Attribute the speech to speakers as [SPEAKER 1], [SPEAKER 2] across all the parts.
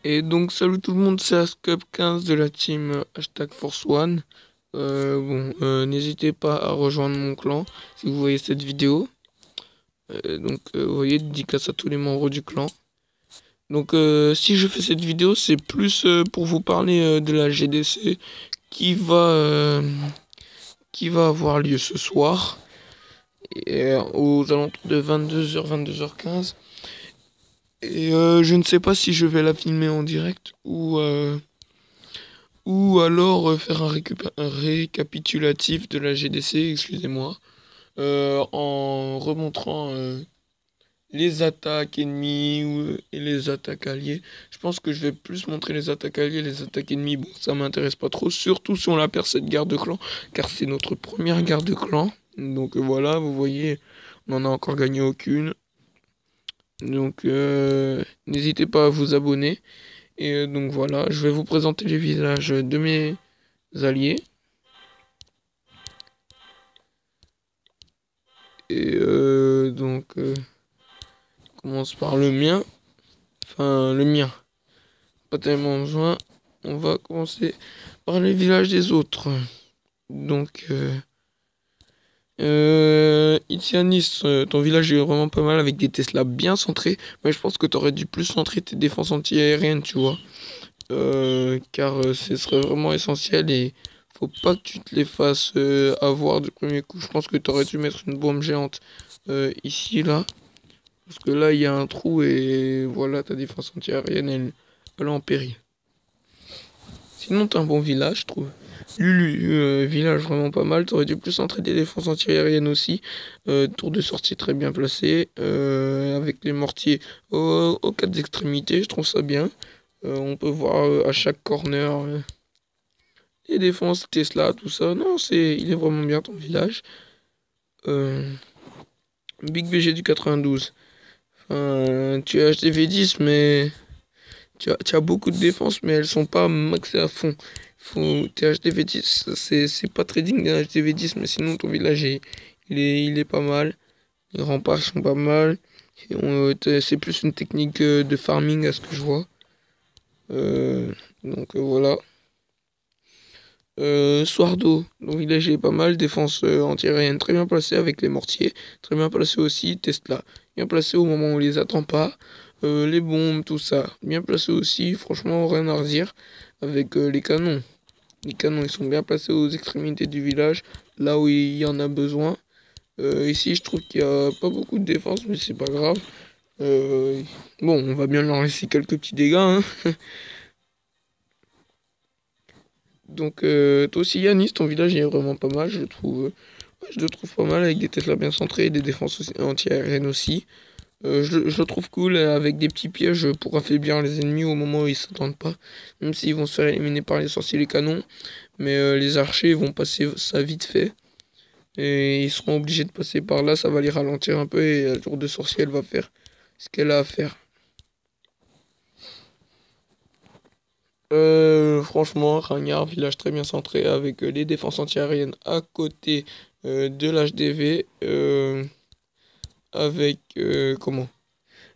[SPEAKER 1] Et donc, salut tout le monde, c'est Ascup15 de la team hashtag Force One. N'hésitez pas à rejoindre mon clan si vous voyez cette vidéo. Vous voyez, dédicace à tous les membres du clan. Si je fais cette vidéo, c'est plus pour vous parler de la GDC qui va avoir lieu ce soir aux alentours de 22h, 22h15. Et je ne sais pas si je vais la filmer en direct ou alors faire un récapitulatif de la GDC, excusez-moi, en remontrant les attaques ennemies et les attaques alliées. Je pense que je vais plus montrer les attaques alliées, les attaques ennemies. Bon, ça m'intéresse pas trop, surtout si on la perd cette guerre de clan, car c'est notre première guerre de clan. Voilà, vous voyez, on n'en a encore gagné aucune. N'hésitez pas à vous abonner. Voilà, je vais vous présenter les visages de mes alliés. On commence par le mien. Enfin, le mien. Pas tellement besoin. On va commencer par les villages des autres. Itianis, ton village est vraiment pas mal avec des Tesla bien centrés. Mais je pense que tu aurais dû plus centrer tes défenses anti-aériennes, tu vois. Car ce serait vraiment essentiel et faut pas que tu te les fasses avoir du premier coup. Je pense que tu aurais dû mettre une bombe géante ici, là. Parce que là, il y a un trou et voilà, ta défense anti-aérienne, elle est en péril. Sinon, t'as un bon village, je trouve. Lulu, village vraiment pas mal. T'aurais dû plus centrer des défenses anti-aériennes aussi. Tour de sortie très bien placé. Avec les mortiers aux quatre extrémités, je trouve ça bien. On peut voir à chaque corner les défenses Tesla, tout ça. Non, il est vraiment bien ton village. Big BG du 92. Enfin, tu as HDV10, mais tu as beaucoup de défenses, mais elles sont pas maxées à fond. Tes HDV10, c'est pas trading des HDV10, mais sinon ton village il est pas mal. Les remparts sont pas mal. C'est plus une technique de farming à ce que je vois. Voilà. Swardo, donc village est pas mal, défense anti-aérienne très bien placée avec les mortiers, très bien placé aussi, Tesla, bien placé au moment où on les attend pas, les bombes, tout ça, bien placé aussi, franchement rien à redire, avec les canons. Les canons ils sont bien placés aux extrémités du village, là où il y en a besoin. Ici je trouve qu'il y a pas beaucoup de défense, mais c'est pas grave. Bon, on va bien leur laisser quelques petits dégâts, hein. Toi aussi, Yanis, ton village il est vraiment pas mal, je le trouve. Ouais, je le trouve pas mal avec des Tesla bien centrés et des défenses anti-aériennes aussi. Je le trouve cool avec des petits pièges pour affaiblir les ennemis au moment où ils s'attendent pas. Même s'ils vont se faire éliminer par les sorciers et les canons. Mais les archers vont passer ça vite fait. Et ils seront obligés de passer par là, ça va les ralentir un peu et la tour de sorcier elle va faire ce qu'elle a à faire. Franchement, Ragnar, village très bien centré avec les défenses anti-aériennes à côté de l'HDV. Comment?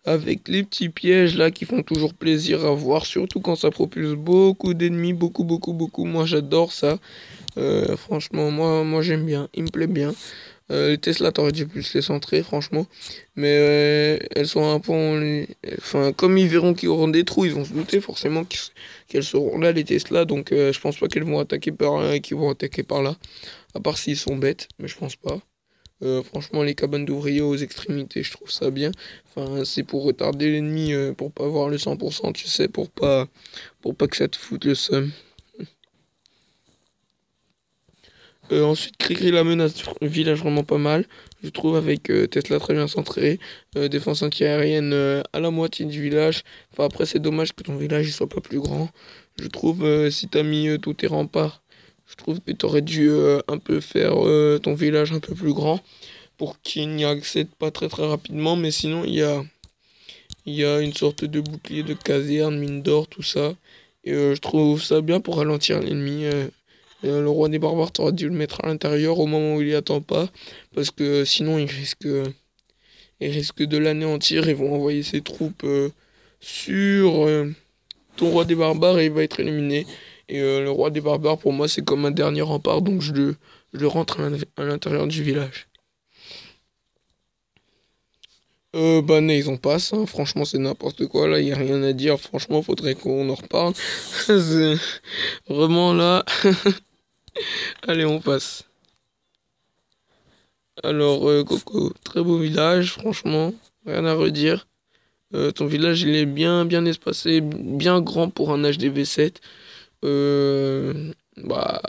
[SPEAKER 1] Avec les petits pièges là qui font toujours plaisir à voir, surtout quand ça propulse beaucoup d'ennemis, beaucoup, beaucoup, beaucoup. Moi j'adore ça. Franchement, moi j'aime bien, il me plaît bien. Les Tesla, t'aurais dû plus les centrer, franchement. Mais elles sont un peu Enfin, comme ils verront qu'ils auront des trous, ils vont se douter forcément qu'elles seront là, les Tesla. Je pense pas qu'elles vont attaquer par là et qu'ils vont attaquer par là. À part s'ils sont bêtes, mais je pense pas. Franchement, les cabanes d'ouvriers aux extrémités, je trouve ça bien. Enfin, c'est pour retarder l'ennemi, pour pas avoir le 100%, tu sais, pour pas que ça te foute le seum. Ensuite, Cricri la menace, village vraiment pas mal, je trouve, avec Tesla très bien centré, défense anti-aérienne à la moitié du village. Enfin, après, c'est dommage que ton village il soit pas plus grand. Je trouve, si t'as mis tous tes remparts, je trouve que t'aurais dû un peu faire ton village un peu plus grand pour qu'il n'y accède pas très très rapidement. Mais sinon, il y a une sorte de bouclier de caserne, mine d'or, tout ça. Et je trouve ça bien pour ralentir l'ennemi. Le roi des barbares, t'aurais dû le mettre à l'intérieur au moment où il y attend pas. Parce que sinon, il risque de l'anéantir. Ils vont envoyer ses troupes sur, ton roi des barbares et il va être éliminé. Et le roi des barbares, pour moi, c'est comme un dernier rempart, donc je le rentre à l'intérieur du village. Bah, ils en passent, hein. Franchement, c'est n'importe quoi, là, il a rien à dire. Franchement, faudrait qu'on en reparle. C'est vraiment là. Allez, on passe. Alors, Coco, très beau village, franchement, rien à redire. Ton village, il est bien espacé, bien grand pour un HDV7. Bah,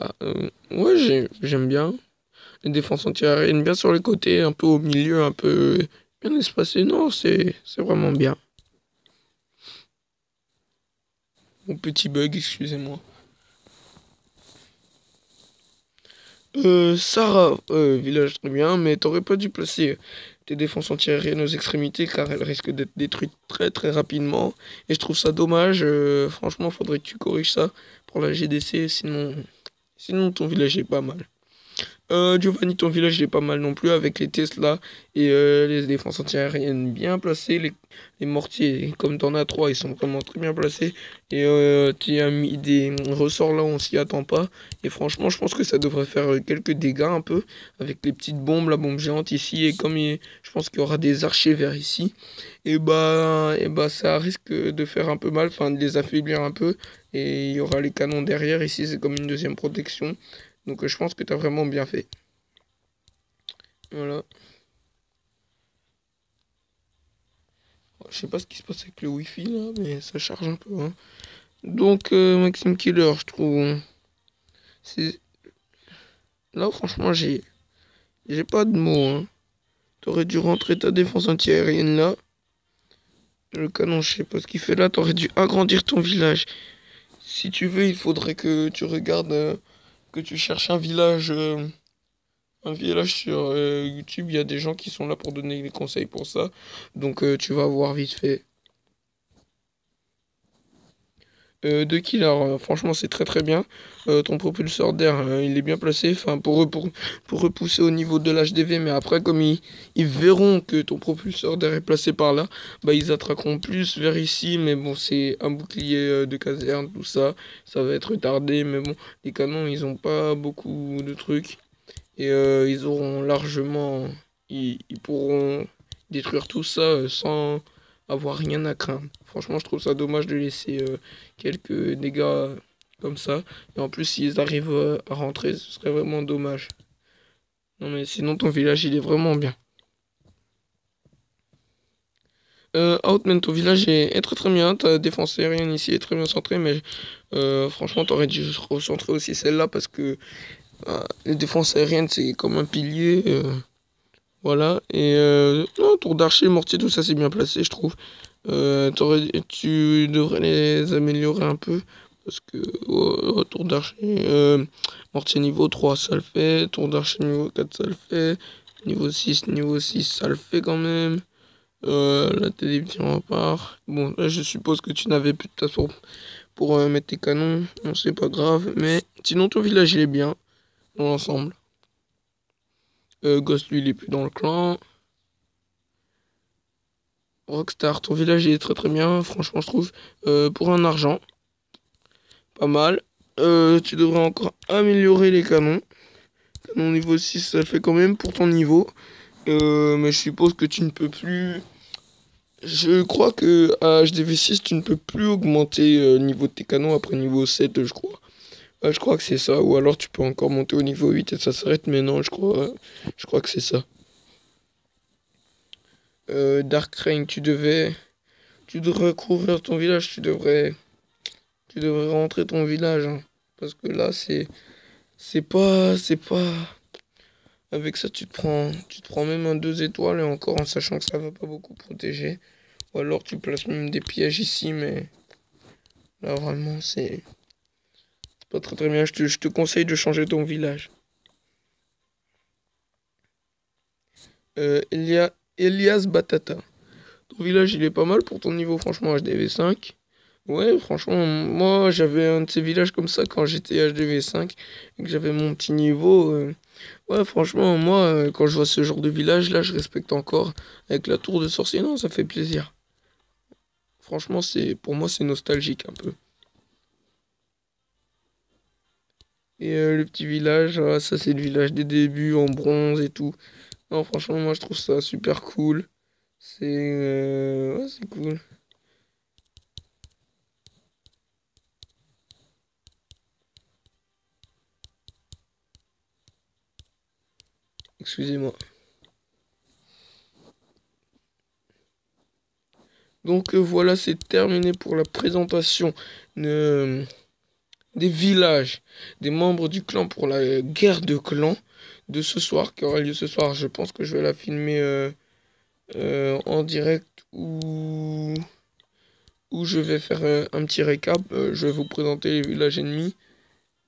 [SPEAKER 1] ouais, j'aime bien. Les défenses antiaériennes, bien sur les côtés, un peu au milieu, un peu bien espacé. Non, c'est vraiment bien. Mon petit bug, excusez-moi. Sarah, village très bien, mais t'aurais pas dû placer tes défenses antiaériennes aux extrémités car elles risquent d'être détruites très rapidement. Et je trouve ça dommage. Franchement, faudrait que tu corriges ça pour la GDC, sinon ton village est pas mal. Giovanni, ton village est pas mal non plus avec les Tesla et les défenses antiaériennes bien placées. Les mortiers, comme t'en as trois, ils sont vraiment très bien placés. Et tu as mis des ressorts là où on s'y attend pas. Et franchement, je pense que ça devrait faire quelques dégâts un peu avec les petites bombes, la bombe géante ici. Et comme je pense qu'il y aura des archers vers ici, et bah ça risque de faire un peu mal, enfin de les affaiblir un peu. Et il y aura les canons derrière. Ici, c'est comme une deuxième protection. Donc je pense que tu as vraiment bien fait. Voilà. Je sais pas ce qui se passe avec le wifi là, mais ça charge un peu, hein. Donc Maxime Killer, je trouve. C'est... Là franchement j'ai pas de mots, hein. T'aurais dû rentrer ta défense antiaérienne là. Le canon, je sais pas ce qu'il fait là. T'aurais dû agrandir ton village. Si tu veux, il faudrait que tu regardes, que tu cherches un village sur YouTube. Il y a des gens qui sont là pour donner des conseils pour ça. Donc tu vas voir vite fait. De killer, franchement c'est très bien. Ton propulseur d'air, il est bien placé, enfin pour repousser au niveau de l'HDV, mais après comme ils verront que ton propulseur d'air est placé par là, bah ils attraqueront plus vers ici, mais bon c'est un bouclier de caserne, tout ça, ça va être retardé, mais bon les canons ils ont pas beaucoup de trucs, et ils auront largement, ils pourront détruire tout ça sans avoir rien à craindre. Franchement, je trouve ça dommage de laisser quelques dégâts comme ça. Et en plus, s'ils arrivent à rentrer, ce serait vraiment dommage. Non, mais sinon, ton village, il est vraiment bien. Outman, ton village est très bien. Ta défense aérienne ici est très bien centrée, mais franchement, t'aurais dû recentrer aussi celle-là parce que les défenses aériennes, c'est comme un pilier. Voilà. Et non, tour d'archer, mortier, tout ça, c'est bien placé, je trouve. Tu devrais les améliorer un peu. Parce que tour d'archer, mortier niveau 3 ça le fait. Tour d'archer niveau 4 ça le fait. Niveau 6 ça le fait quand même. Là, t'as des petits remparts. Bon, là, je suppose que tu n'avais plus de place pour mettre tes canons. Non, c'est pas grave. Mais sinon, ton village, il est bien. Dans l'ensemble. Ghost, lui, il est plus dans le clan. Rockstar, ton village, il est très bien. Franchement, je trouve. Pour un argent. Pas mal. Tu devrais encore améliorer les canons. Canon niveau 6, ça le fait quand même pour ton niveau. Mais je suppose que tu ne peux plus. Je crois que à HDV6, tu ne peux plus augmenter le niveau de tes canons après niveau 7, je crois. Je crois que c'est ça. Ou alors tu peux encore monter au niveau 8 et ça s'arrête. Mais non, je crois que c'est ça. Dark Rain, tu devrais couvrir ton village. Tu devrais rentrer ton village, hein. Parce que là, c'est pas. Avec ça, tu te prends même un 2 étoiles et encore en sachant que ça va pas beaucoup protéger. Ou alors tu places même des pièges ici, mais là vraiment c'est pas très bien. Je te conseille de changer ton village. Elias Batata. Ton village il est pas mal pour ton niveau, franchement, HDV5. Ouais, franchement, moi j'avais un de ces villages comme ça quand j'étais HDV5 et que j'avais mon petit niveau. Ouais, franchement, moi, quand je vois ce genre de village là, je respecte encore. Avec la tour de sorcier, non, ça fait plaisir. Franchement, pour moi, c'est nostalgique un peu. Et le petit village, ça c'est le village des débuts en bronze et tout. Non, franchement, moi je trouve ça super cool. Ouais, c'est cool. Excusez-moi. Donc voilà, c'est terminé pour la présentation euh, des villages, des membres du clan pour la guerre de clans de ce soir, qui aura lieu ce soir. Je pense que je vais la filmer en direct ou je vais faire un petit récap. Je vais vous présenter les villages ennemis.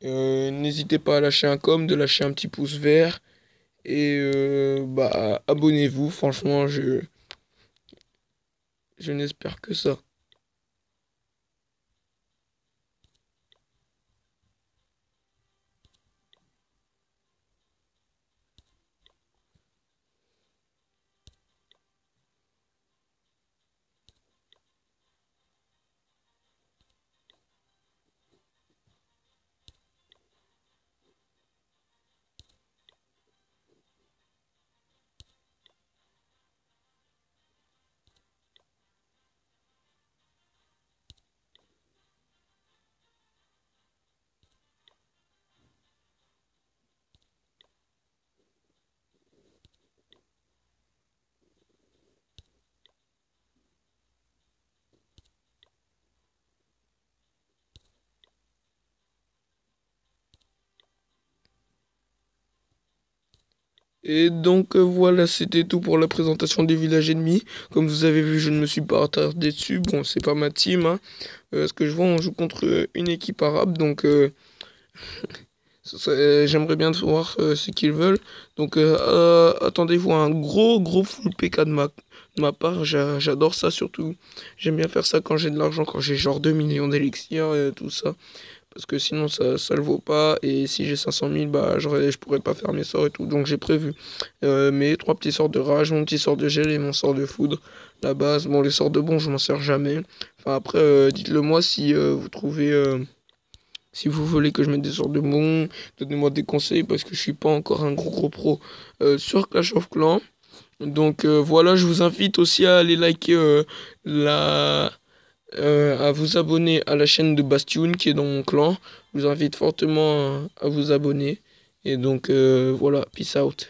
[SPEAKER 1] N'hésitez pas à lâcher un com, de lâcher un petit pouce vert et bah abonnez-vous. Franchement, je n'espère que ça. Et donc voilà, c'était tout pour la présentation des villages ennemis. Comme vous avez vu, je ne me suis pas attardé dessus. Bon, c'est pas ma team, hein. Ce que je vois, on joue contre une équipe arabe, donc j'aimerais bien voir ce qu'ils veulent. Donc attendez-vous à un gros full PK de ma part. J'adore ça surtout. J'aime bien faire ça quand j'ai de l'argent, quand j'ai genre 2 millions d'élixirs et tout ça. Parce que sinon ça le vaut pas. Et si j'ai 500 000, bah je pourrais pas faire mes sorts et tout. Donc j'ai prévu mes 3 petits sorts de rage, mon petit sort de gel et mon sort de foudre. La base, bon les sorts de bon je m'en sers jamais. Enfin après dites-le moi si vous trouvez si vous voulez que je mette des sorts de bon, donnez-moi des conseils parce que je suis pas encore un gros pro sur Clash of Clans. Donc voilà, je vous invite aussi à aller liker à vous abonner à la chaîne de Bastion qui est dans mon clan. Je vous invite fortement à vous abonner. Et donc voilà, peace out.